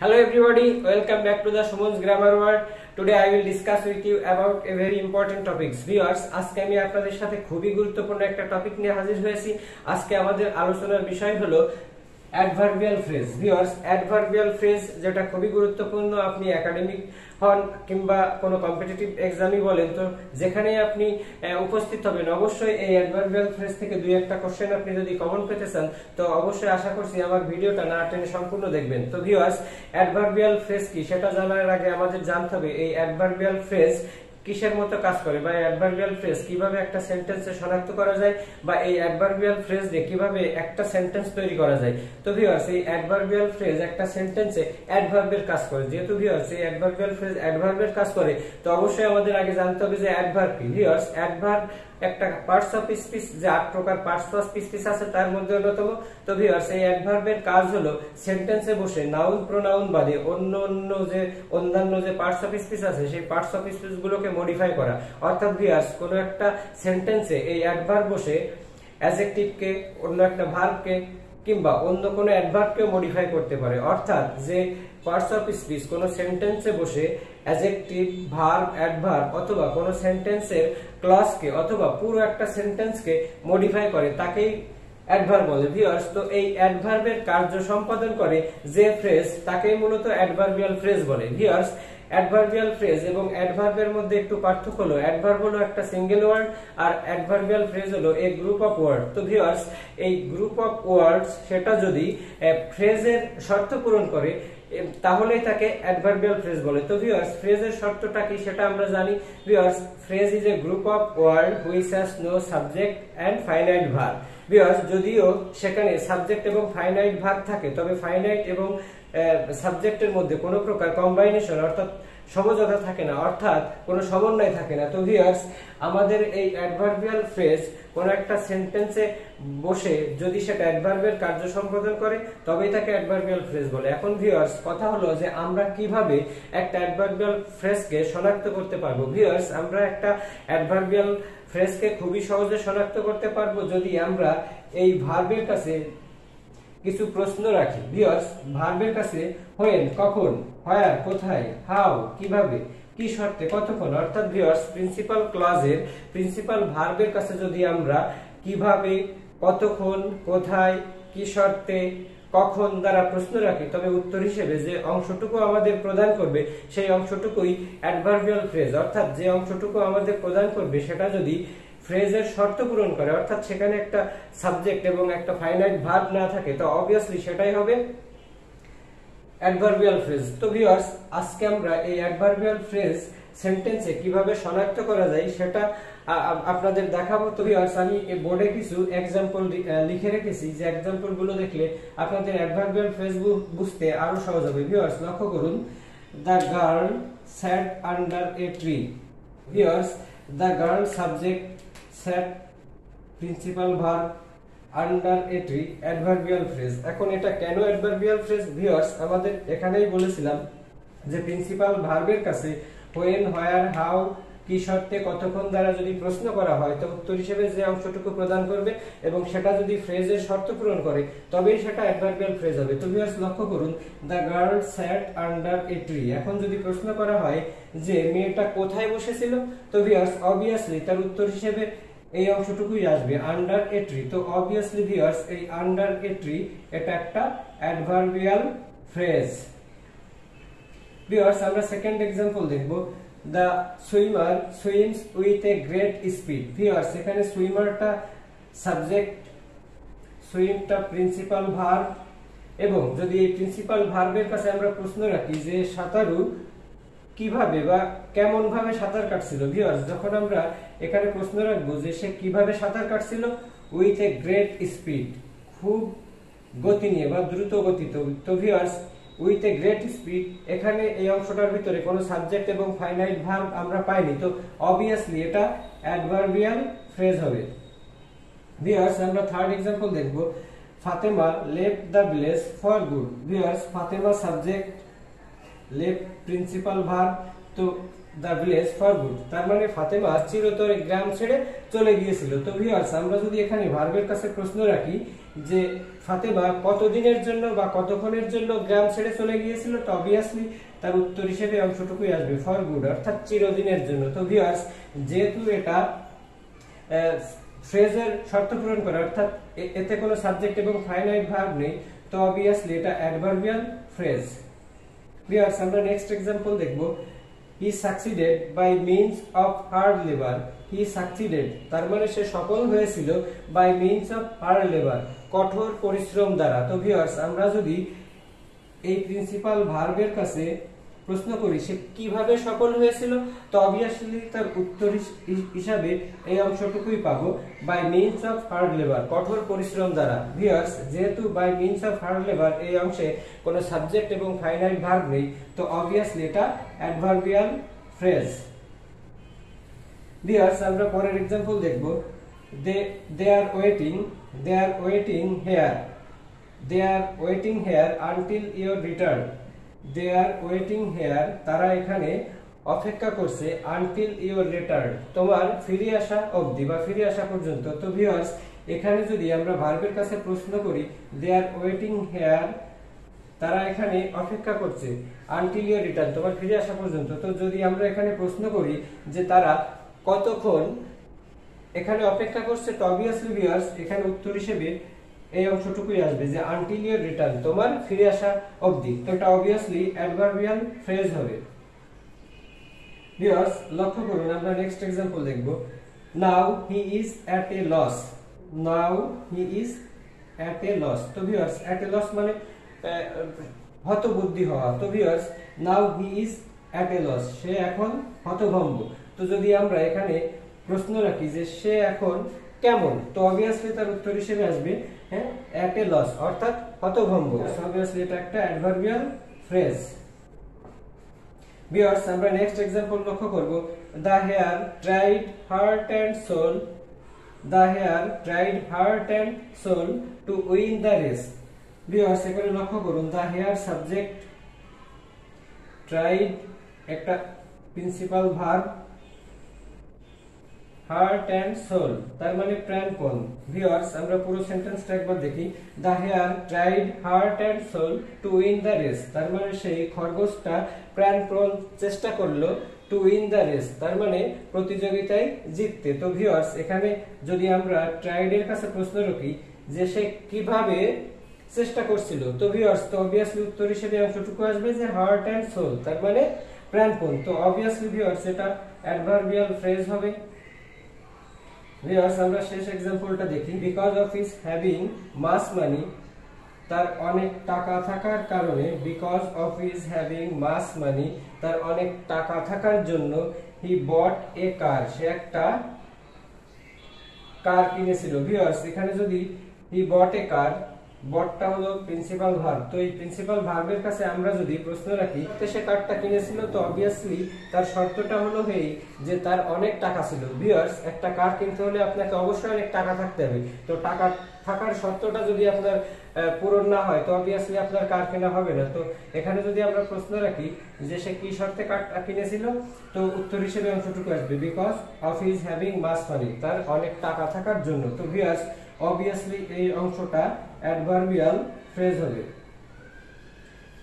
Hello everybody, welcome back to the Sumon's Grammar World. Today I will discuss with you about a very important topics. Viewers, আজকে আমি আপনাদের সাথে খুবই গুরুত্বপূর্ণ একটা টপিক নিয়ে হাজির হয়েছি। আজকে আমাদের আলোচনার বিষয় হলো adverbial phrase. Viewers, adverbial phrase যেটা খুবই গুরুত্বপূর্ণ, আপনি একাডেমিক হন কিংবা কোনো কম্পিটিটিভ এক্সামই বলেন, তো যেখানেই আপনি উপস্থিত হবেন অবশ্যই এই অ্যাডভার্বিয়াল ফ্রেজ থেকে দুই একটা কোশ্চেন আপনি যদি কমন পেতে চান তো অবশ্যই আশা করছি আমার ভিডিওটা না টেনে সম্পূর্ণ দেখবেন। তো ভিউয়ার্স, অ্যাডভার্বিয়াল ফ্রেজ কি সেটা জানার আগে আমাদের জানতে হবে এই অ্যাডভার্বিয়াল ফ্রেজ কিসের মতো কাজ করে, বা অ্যাডভার্বিয়াল ফ্রেজ কিভাবে একটা সেন্টেন্সে শনাক্ত করা যায়, বা এই অ্যাডভার্বিয়াল ফ্রেজ দিয়ে কিভাবে একটা সেন্টেন্স তৈরি করা যায়। তো ভিউয়ার্স, এই অ্যাডভার্বিয়াল ফ্রেজ একটা সেন্টেন্সে অ্যাডভার্বের কাজ করে। যেহেতু ভিউয়ার্স এই অ্যাডভার্বিয়াল ফ্রেজ অ্যাডভার্বের কাজ করে, তো অবশ্যই আমাদের আগে জানতে হবে যে অ্যাডভার্ব কি। ভিউয়ার্স, অ্যাডভার্ব একটা পার্টস অফ স্পিচ, যে 8 প্রকার পার্টস অফ স্পিচ আছে তার মধ্যে অন্যতম। তো ভিউয়ার্স, এই অ্যাডভার্বের কাজ হলো সেন্টেন্সে বসে নাউন প্রোনাউন বাদে অন্যান্য যে পার্টস অফ স্পিচ আছে সেই পার্টস অফ স্পিচ গুলোকে মডিফাই করা। অর্থাৎ ভিউয়ার্স, কোনো একটা সেন্টেন্সে এই অ্যাডভার্ব বসে অ্যাডজেক্টিভকে, অন্য একটা ভার্বকে কিংবা অন্য কোনো অ্যাডভার্বকে মডিফাই করতে পারে। অর্থাৎ যে পার্টস অফ স্পিচ কোনো সেন্টেন্সে বসে অ্যাডজেক্টিভ, ভার্ব, অ্যাডভার্ব অথবা কোনো সেন্টেন্সের ক্লজকে অথবা পুরো একটা সেন্টেন্সকে মডিফাই করে তাকেই অ্যাডভার্ব বলে। ভিউয়ার্স, তো এই অ্যাডভার্বের কার্য সম্পাদন করে যে ফ্রেজ তাকেই মূলত অ্যাডভার্বিয়াল ফ্রেজ বলে। ভিউয়ার্স, অ্যাডভার্বিয়াল ফ্রেজ এবং অ্যাডভার্বের মধ্যে একটু পার্থক্য হলো, অ্যাডভার্ব হলো একটা সিঙ্গেল ওয়ার্ড আর অ্যাডভার্বিয়াল ফ্রেজ হলো এ গ্রুপ অফ ওয়ার্ড। তো ভিউয়ার্স, এই গ্রুপ অফ ওয়ার্ডস সেটা যদি ফ্রেজের শর্ত পূরণ করে তাহলেই তাকে অ্যাডভার্বিয়াল ফ্রেজ বলে। তো ভিউয়ার্স, ফ্রেজের শর্তটা কি সেটা আমরা জানি। Viewers, phrase is a group of word which has no subject and finite verb. Viewers, যদিও সেখানে সাবজেক্ট এবং ফাইনাইট ভার্ব থাকে, তবে ফাইনাইট এবং সাবজেক্টের মধ্যে কোনো প্রকার কম্বাইনেশন অর্থাৎ সমঝোতা থাকে না, অর্থাৎ কোনো সমন্বয় থাকে না। তো ভিউয়ার্স, আমাদের এই অ্যাডভার্বিয়াল ফ্রেজ কোন একটা সেন্টেন্সে বসে যদি সেটা অ্যাডভার্বের কার্য সম্পাদন করে তবেই তাকে অ্যাডভার্বিয়াল ফ্রেজ বলে। এখন ভিউয়ার্স, কথা হলো যে আমরা কিভাবে একটা অ্যাডভার্বিয়াল ফ্রেজকে শনাক্ত করতে পারবো। ভিউয়ার্স, আমরা একটা অ্যাডভার্বিয়াল ফ্রেজকে খুবই সহজে শনাক্ত করতে পারবো যদি আমরা এই ভার্বের কাছে কিছু প্রশ্ন রাখি। ভিউয়ার্স, ভার্বের কাছে হোয়েন কখন, হোয়ার কোথায়, হাউ কিভাবে, কি শর্তে, কতক্ষণ, অর্থাৎ ভিউয়ার্স প্রিন্সিপাল ক্লজের প্রিন্সিপাল ভার্বের কাছে যদি আমরা কিভাবে, কতক্ষণ, কোথায়, কি শর্তে, কখন দ্বারা প্রশ্ন রাখি, তবে উত্তর হিসেবে যে অংশটুকু আমাদের প্রদান করবে সেই অংশটুকুই অ্যাডভার্বিয়াল ফ্রেজ। অর্থাৎ যে অংশটুকু আমাদের প্রদান করবে সেটা যদি ফ্রেজের শর্ত পূরণ করে, অর্থাৎ সেখানে একটা সাবজেক্ট এবং একটা ফাইনাইট ভার্ব না থাকে, তো অবভিয়াসলি সেটাই হবে অ্যাডভার্বিয়াল ফ্রেজ। তো ভিউয়ার্স, আজকে আমরা এই অ্যাডভার্বিয়াল ফ্রেজ সেন্টেন্সে কিভাবে শনাক্ত করা যায় সেটা আপনাদের দেখাবো। তো ভিউয়ার্স, আমি এই বোর্ডে কিছু এক্সাম্পল লিখে রেখেছি, যে এক্সাম্পল গুলো দেখলে আপনাদের অ্যাডভার্বিয়াল ফ্রেজ বুঝতে আরো সহজ হবে। ভিউয়ার্স, লক্ষ্য করুন, the girl sat under a tree. Viewers, the girl subject, sat principal verb, under a tree adverbial phrase. এখন এটা কেন অ্যাডভার্বিয়াল ফ্রেজ? ভিউয়ার্স, আমাদের এখানেই বলেছিলাম যে প্রিন্সিপাল ভার্বের কাছে হোয়েন, হোয়ার, হাউ, কি শর্তে, কতক্ষণ দ্বারা যদি প্রশ্ন করা হয় তো উত্তর হিসেবে যে অংশটুকু প্রদান করবে এবং সেটা যদি ফ্রেজের শর্ত পূরণ করে তবেই সেটা অ্যাডভার্বিয়াল ফ্রেজ হবে। তো ভিউয়ার্স, লক্ষ্য করুন, the girl sat under a tree. এখন যদি প্রশ্ন করা হয় যে মেয়েটা কোথায় বসেছিল, তো ভিউয়ার্স অবভিয়াসলি তার উত্তর হিসেবে এই অংশটুকুই আসবে, আন্ডার এ ট্রি। তো অবভিয়াসলি ভিউয়ার্স, এই আন্ডার এ ট্রি এটা একটা অ্যাডভার্বিয়াল ফ্রেজ। ভিউয়ার্স, আমরা সেকেন্ড एग्जांपल দেখব, the swimmer swims with a great speed. Viewers, এখানে সুইমারটা সাবজেক্ট, সুইমটা প্রিন্সিপাল ভার্ব, এবং যদি এই প্রিন্সিপাল ভার্বের কাছে আমরা প্রশ্ন রাখি যে সাঁতারু কিভাবে বা কেমন ভাবে সাঁতার কাটছিল। ভিউয়ার্স, যখন আমরা এখানে প্রশ্ন রাখবো যে সে কিভাবে সাঁতার কাটছিল, উইথ এ গ্রেট স্পিড, খুব গতি নিয়ে বা দ্রুত গতিতে। তো viewers, with a great speed, এখানে এই অংশটার ভিতরে কোনো সাবজেক্ট এবং ফাইনাইট ভার্ব আমরা পাইনি, তো অবভিয়াসলি এটা অ্যাডভার্বিয়াল ফ্রেজ হবে। ভিউয়ার্স, আমরা থার্ড एग्जांपल দেখব, Fatema left the village for good. Viewers, Fatema subject, left principal verb, তো the village for good, তার মানে ফাতেমা চিরতরে গ্রাম ছেড়ে চলে গিয়েছিল। তো ভিউয়ার্স, আমরা যদি এখানে ভার্বের কাছে প্রশ্ন রাখি যে ফাতেমা কতদিনের জন্য বা কতক্ষণের জন্য গ্রাম ছেড়ে চলে গিয়েছিল, তো অবভিয়াসলি তার উত্তর হিসেবে অংশটুকুই আসবে ফর গুড, অর্থাৎ চিরদিনের জন্য। তো ভিউয়ার্স, যেহেতু এটা ফ্রেজের শর্ত পূরণ করে, অর্থাৎ এতে কোনো সাবজেক্ট এবং ফাইনাইট ভার্ব নেই, তো অবভিয়াসলি এটা অ্যাডভার্বিয়াল ফ্রেজ। ভিউয়ার্স, আমরা নেক্সট एग्जांपल দেখব। He succeeded by means of hard labour. He succeeded তার মানে সে সফল হয়েছিল by means of hard labour, কঠোর পরিশ্রম দ্বারা। তো ভিউয়ার্স, আমরা যদি এই প্রিন্সিপাল ভার্বের কাছে প্রশ্ন করি সে কিভাবে সফল হয়েছিল, তো অবভিয়াসলি তার উত্তর হিসাবে এই অংশটুকুই পাবো, by means of hard labour, কঠোর পরিশ্রম দ্বারা। ভিউয়ার্স, যেহেতু by means of hard labour এই অংশে কোনো সাবজেক্ট এবং ফাইনাইট ভার্ব নেই, তো অবভিয়াসলি এটা অ্যাডভার্বিয়াল ফ্রেজ। ভিউয়ার্স, আমরা পরের एग्जांपल দেখব। They are waiting here. They are waiting here until your return. They are waiting here, তারা এখানে অপেক্ষা করছে, আনটিল ইওর রিটার্ন, তোমার ফিরে আসা অবধি বা ফিরে আসা পর্যন্ত। তো ভিউয়ার্স, এখানে যদি আমরা ভার্বের কাছে প্রশ্ন করি দে আর ওয়েটিং হিয়ার, তারা এখানে অপেক্ষা করছে, আনটিল ইওর রিটার্ন, তোমার ফিরে আসা পর্যন্ত। তো যদি আমরা এখানে প্রশ্ন করি যে তারা কতক্ষণ এখানে অপেক্ষা করছে, তো অবভিয়াসলি ভিউয়ার্স এখানে উত্তর হিসেবে এই অংশটুকুই আসবে যে আনটিল ইওর রিটার্ন, তোমার ফিরে আসা অবধি। তো এটা অবভিয়াসলি অ্যাডভার্বিয়াল ফ্রেজ হবে। ভিউয়ার্স, লক্ষ্য করুন, আমরা নেক্সট एग्जांपल দেখব। Now he is at a loss. Now he is at a loss. তো ভিউয়ার্স, এট এ লস মানে হতবুদ্ধি হওয়া। তো viewers, now he is at a loss, সে এখন হতভম্ব। তো যদি আমরা এখানে প্রশ্ন রাখি যে সে এখন কেমন, তো অবভিয়াসলি তার উত্তর হিসেবে আসবে এট এ লস, অর্থাৎ হতভম্ব। অবভিয়াসলি এটা একটা অ্যাডভার্বিয়াল ফ্রেজ। ভিউয়ার্স, আমরা নেক্সট एग्जांपल লক্ষ্য করব। The hare tried heart and soul. The hare tried heart and soul to win the race. Viewers, এখানে লক্ষ্য করুন, দা হেয়ার সাবজেক্ট, ট্রাইড একটা principal verb, heart and soul তার মানে প্রাণপণ। ভিউয়ার্স, আমরা পুরো সেন্টেন্সটা একবার দেখি। The hare tried heart and soul to win the race, তার মানে সেই খরগোশটা প্রাণপণ চেষ্টা করলো টু উইন দ্য রেস, তার মানে প্রতিযোগিতায় জিততে। তো ভিউয়ার্স, এখানে যদি আমরা ট্রাইড এর কাছে প্রশ্ন রাখি যে সে কিভাবে চেষ্টা করছিল, তো ভিউয়ার্স তো অবভিয়াসলি উত্তর হিসেবে অংশটুকু আসবে যে হার্ট এন্ড সোল, তার মানে প্রাণপণ। তো অবভিয়াসলি ভিউয়ার্স এটা অ্যাডভার্বিয়াল ফ্রেজ হবে। ভিউয়ার্স, আমরা শেষ एग्जांपलটা দেখি। বিকজ অফ হিজ হ্যাভিং মাস মানি, তার অনেক টাকা থাকার কারণে, বিকজ অফ হিজ হ্যাভিং মাস মানি, তার অনেক টাকা থাকার জন্য, হি বট এ কার, সে একটা কার কিনেছিল। ভিউয়ার্স, এখানে যদি হি বট এ কার, বটটা হলো প্রিন্সিপাল ভার্ব, তো এই প্রিন্সিপাল ভার্বের কাছে আমরা যদি প্রশ্ন রাখি সে কারটা কিনেছিল, তো অবভিয়াসলি তার শর্তটা হলো এই যে তার অনেক টাকা ছিল। ভিউয়ার্স, একটা কার কিনতে হলে আপনাকে অবশ্যই অনেক টাকা থাকতে হবে। তো টাকা থাকার শর্তটা যদি আপনার পূরণ না হয়, তো অবভিয়াসলি আপনার কার কেনা হবে না। তো এখানে যদি আমরা প্রশ্ন রাখি যে সে কি শর্তে কারটা কিনেছিল, তো উত্তর হিসেবে অংশটুকু আসবে বিকজ অফ হিজ হ্যাভিং মাস মানি, তার অনেক টাকা থাকার জন্য। তো ভিউয়ার্স, অবভিয়াসলি এই অংশটা অ্যাডভার্বিয়াল ফ্রেজ হবে।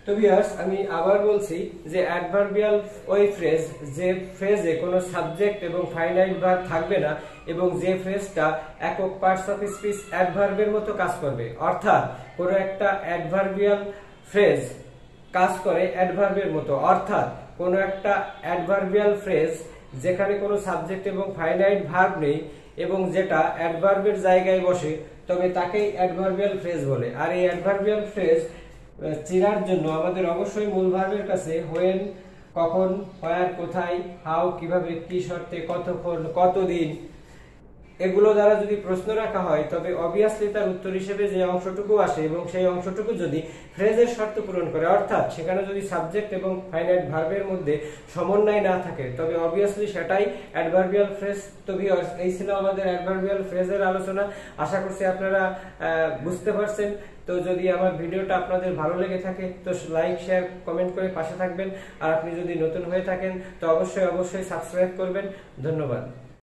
তো ভিউয়ার্স, আমি আবার বলছি যে অ্যাডভার্বিয়াল ওই ফ্রেজ যে ফ্রেজে কোনো সাবজেক্ট এবং ফাইনাইট ভার্ব থাকবে না এবং যে ফ্রেজটা একক পার্টস অফ স্পিচ অ্যাডভার্বের মতো কাজ করবে, অর্থাৎ কোনো একটা অ্যাডভার্বিয়াল ফ্রেজ কাজ করে অ্যাডভার্বের মতো, অর্থাৎ কোনো একটা অ্যাডভার্বিয়াল ফ্রেজ যেখানে কোনো সাবজেক্ট এবং ফাইনাইট ভার্ব নেই এবং যেটা অ্যাডভার্বের জায়গায় বসে, তবে তাকেই অ্যাডভার্বিয়াল ফ্রেজ বলে। আর এই অ্যাডভার্বিয়াল ফ্রেজ চেনার জন্য আমাদের অবশ্যই মূল ভার্বের কাছে হোয়েন, কখন, হোয়ার, কোথায়, হাউ, কিভাবে, কি শর্তে, কতক্ষণ, কতদিন, এগুলো দ্বারা যদি প্রশ্ন রাখা হয় তবে অবভিয়াসলি তার উত্তর হিসেবে যে অংশটুকু আসে এবং সেই অংশটুকু যদি ফ্রেজের শর্ত পূরণ করে, অর্থাৎ সেখানে যদি সাবজেক্ট এবং ফাইনাইট ভার্বের মধ্যে সমন্বয় না থাকে তবে অবভিয়াসলি সেটাই অ্যাডভার্বিয়াল ফ্রেজ। তো ভিউয়ার্স, এই ছিল আমাদের অ্যাডভার্বিয়াল ফ্রেজের আলোচনা। আশা করছি আপনারা বুঝতে পারছেন। তো যদি আমার ভিডিওটা আপনাদের ভালো লেগে থাকে তো লাইক, শেয়ার, কমেন্ট করে পাশে থাকবেন। আর আপনি যদি নতুন হয়ে থাকেন তো অবশ্যই সাবস্ক্রাইব করবেন। ধন্যবাদ।